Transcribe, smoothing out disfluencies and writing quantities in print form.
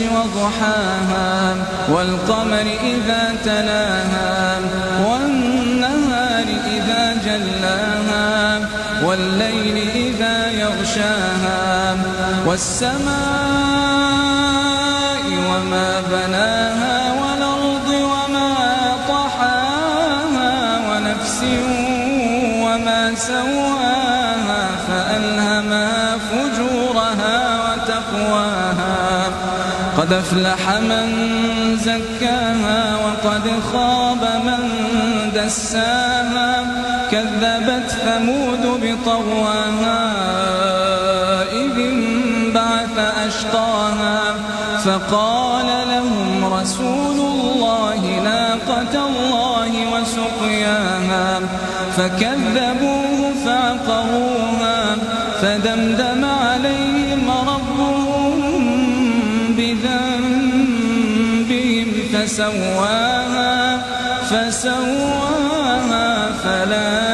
وضحاها والقمر إذا تلاها والنهار إذا جلاها والليل إذا يغشاها والسماء وما بناها والأرض وما طحاها ونفس وما سواها فألهمها فجورها وتقواها قد أفلح من زكاها وقد خاب من دساها كذبت ثمود بطغواها إذ انبعث أشقاها فقال لهم رسول الله ناقة الله وسقياها فكذبوه فعقروها فدمدم عليهم ربهم بذنبهم فسواها فلا